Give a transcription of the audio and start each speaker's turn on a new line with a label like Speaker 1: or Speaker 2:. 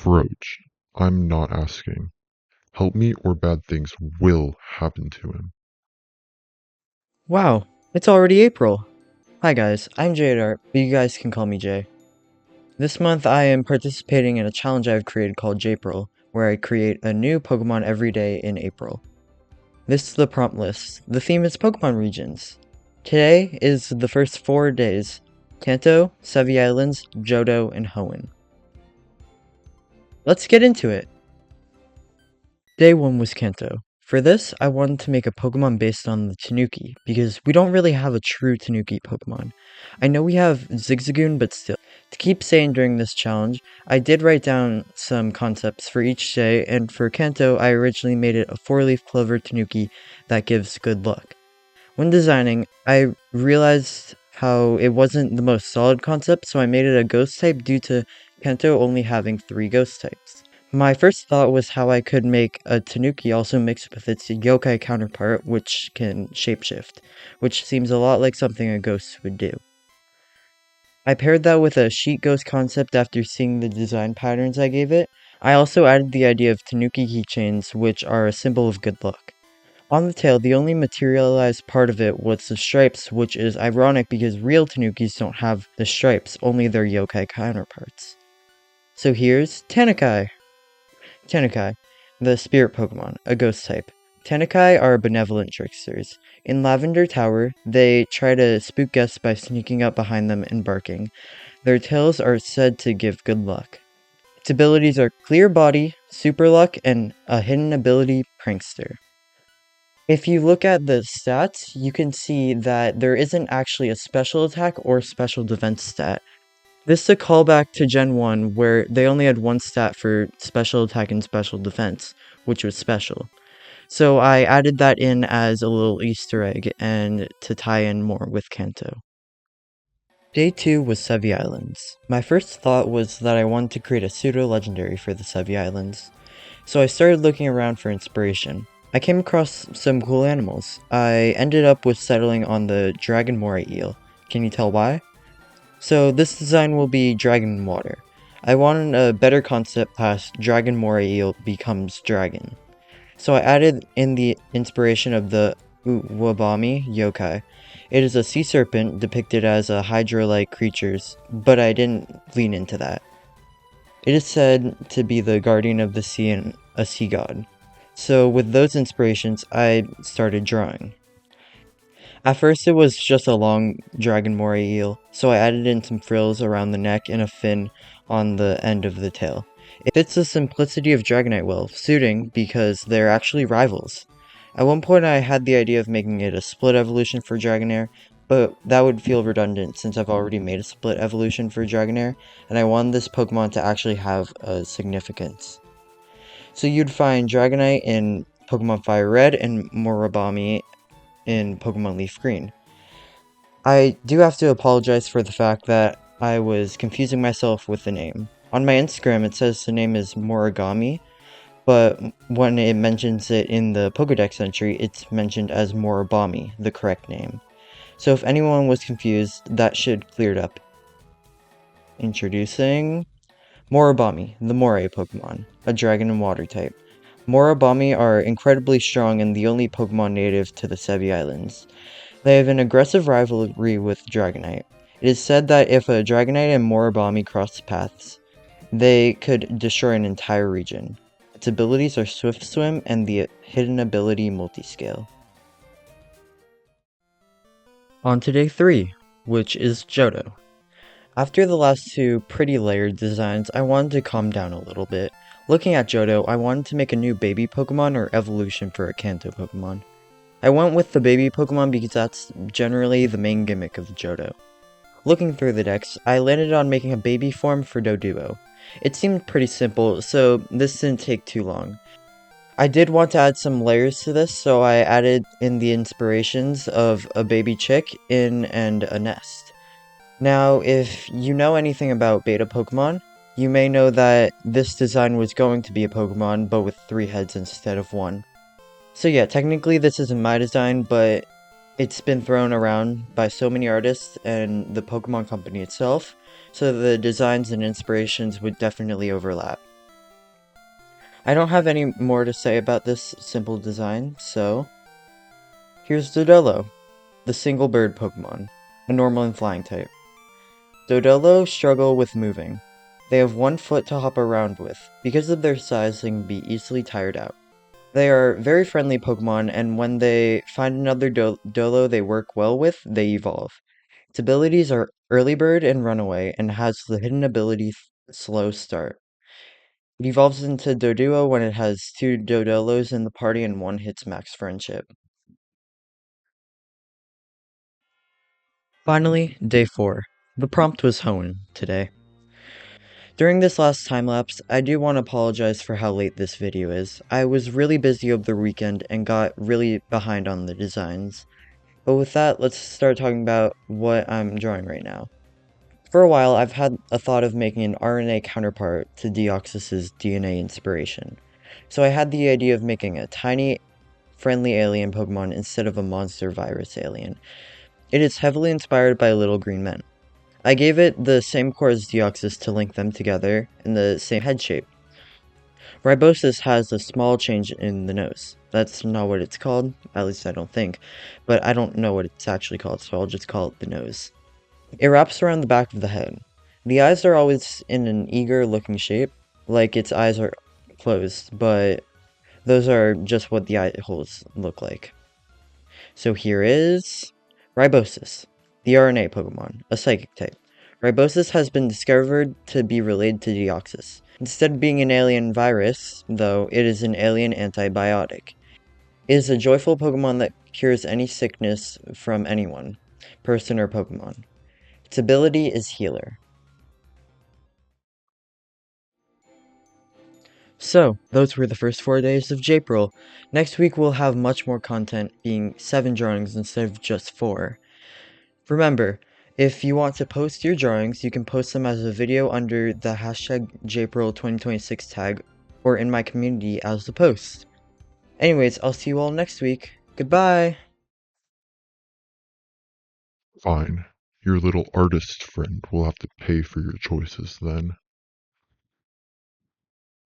Speaker 1: Froach, I'm not asking. Help me or bad things will happen to him.
Speaker 2: Wow, it's already April. Hi guys, I'm Jadar, but you guys can call me Jay. This month I am participating in a challenge I've created called Japril, where I create a new Pokemon every day in April. This is the prompt list. The theme is Pokemon regions. Today is the first 4 days: Kanto, Sevii Islands, Johto, and Hoenn. Let's get into it! Day 1 was Kanto. For this, I wanted to make a Pokemon based on the Tanuki, because we don't really have a true Tanuki Pokemon. I know we have Zigzagoon, but still. To keep sane during this challenge, I did write down some concepts for each day, and for Kanto, I originally made it a 4-leaf clover Tanuki that gives good luck. When designing, I realized how it wasn't the most solid concept, so I made it a ghost type due to Kanto only having 3 ghost types. My first thought was how I could make a Tanuki also mixed with its yokai counterpart, which can shapeshift, which seems a lot like something a ghost would do. I paired that with a sheet ghost concept after seeing the design patterns I gave it. I also added the idea of Tanuki keychains, which are a symbol of good luck. On the tail, the only materialized part of it was the stripes, which is ironic because real Tanukis don't have the stripes, only their yokai counterparts. So here's Tanuki! Tanuki, the spirit Pokemon, a ghost type. Tanuki are benevolent tricksters. In Lavender Tower, they try to spook guests by sneaking up behind them and barking. Their tails are said to give good luck. Its abilities are Clear Body, Super Luck, and a hidden ability, Prankster. If you look at the stats, you can see that there isn't actually a special attack or special defense stat. This is a callback to Gen 1, where they only had one stat for special attack and special defense, which was special. So I added that in as a little Easter egg, and to tie in more with Kanto. Day 2 was Sevii Islands. My first thought was that I wanted to create a pseudo-legendary for the Sevii Islands, so I started looking around for inspiration. I came across some cool animals. I ended up with settling on the Dragon Moray eel. Can you tell why? So this design will be Dragon in Water. I wanted a better concept past Dragon Moray eel becomes dragon. So I added in the inspiration of the Uwabami yokai. It is a sea serpent depicted as a hydra-like creatures, but I didn't lean into that. It is said to be the guardian of the sea and a sea god. So with those inspirations, I started drawing. At first it was just a long Dragon Moray eel, so I added in some frills around the neck and a fin on the end of the tail. It fits the simplicity of Dragonite well, suiting because they're actually rivals. At one point I had the idea of making it a split evolution for Dragonair, but that would feel redundant since I've already made a split evolution for Dragonair, and I wanted this Pokemon to actually have a significance. So you'd find Dragonite in Pokemon Fire Red and Morabami in Pokemon Leaf Green. I do have to apologize for the fact that I was confusing myself with the name. On my Instagram it says the name is Morigami, but when it mentions it in the Pokedex entry, it's mentioned as Morabami, the correct name. So if anyone was confused, that should clear it up. Introducing Morabami, the Moray Pokemon, a Dragon and Water type. Morabami are incredibly strong and the only Pokemon native to the Sevii Islands. They have an aggressive rivalry with Dragonite. It is said that if a Dragonite and Morabami cross paths, they could destroy an entire region. Its abilities are Swift Swim and the hidden ability Multiscale. On to day 3, which is Johto. After the last 2 pretty layered designs, I wanted to calm down a little bit. Looking at Johto, I wanted to make a new baby Pokemon or evolution for a Kanto Pokemon. I went with the baby Pokemon because that's generally the main gimmick of Johto. Looking through the decks, I landed on making a baby form for DODUO. It seemed pretty simple, so this didn't take too long. I did want to add some layers to this, so I added in the inspirations of a baby chick, inn, and a nest. Now, if you know anything about beta Pokemon, you may know that this design was going to be a Pokemon, but with 3 heads instead of 1. So yeah, technically this isn't my design, but it's been thrown around by so many artists and the Pokemon company itself, so the designs and inspirations would definitely overlap. I don't have any more to say about this simple design, so here's DODUO, the single bird Pokemon, a normal and flying type. DODUO struggle with moving. They have 1 foot to hop around with. Because of their size, they can be easily tired out. They are very friendly Pokemon, and when they find another Dodo they work well with, they evolve. Its abilities are Early Bird and Runaway, and has the hidden ability Slow Start. It evolves into Doduo when it has 2 Dodolos in the party and 1 hits max friendship. Finally, day 4. The prompt was Hoenn today. During this last time-lapse, I do want to apologize for how late this video is. I was really busy over the weekend and got really behind on the designs. But with that, let's start talking about what I'm drawing right now. For a while, I've had a thought of making an RNA counterpart to DEOXYS' DNA inspiration. So I had the idea of making a tiny, friendly alien Pokemon instead of a monster virus alien. It is heavily inspired by Little Green Men. I gave it the same core as DEOXYS to link them together in the same head shape. Ribosis has a small change in the nose. That's not what it's called, at least I don't think, but I don't know what it's actually called, so I'll just call it the nose. It wraps around the back of the head. The eyes are always in an eager looking shape, like its eyes are closed, but those are just what the eye holes look like. So here is Ribosis, the RNA Pokemon, a psychic type. Ribosis has been discovered to be related to Deoxys. Instead of being an alien virus, though, it is an alien antibiotic. It is a joyful Pokemon that cures any sickness from anyone, person or Pokemon. Its ability is Healer. So, those were the first 4 days of April. Next week we'll have much more content, being 7 drawings instead of just 4. Remember, if you want to post your drawings, you can post them as a video under the hashtag JAPRIL2026 tag, or in my community as a post. Anyways, I'll see you all next week. Goodbye!
Speaker 1: Fine. Your little artist friend will have to pay for your choices then.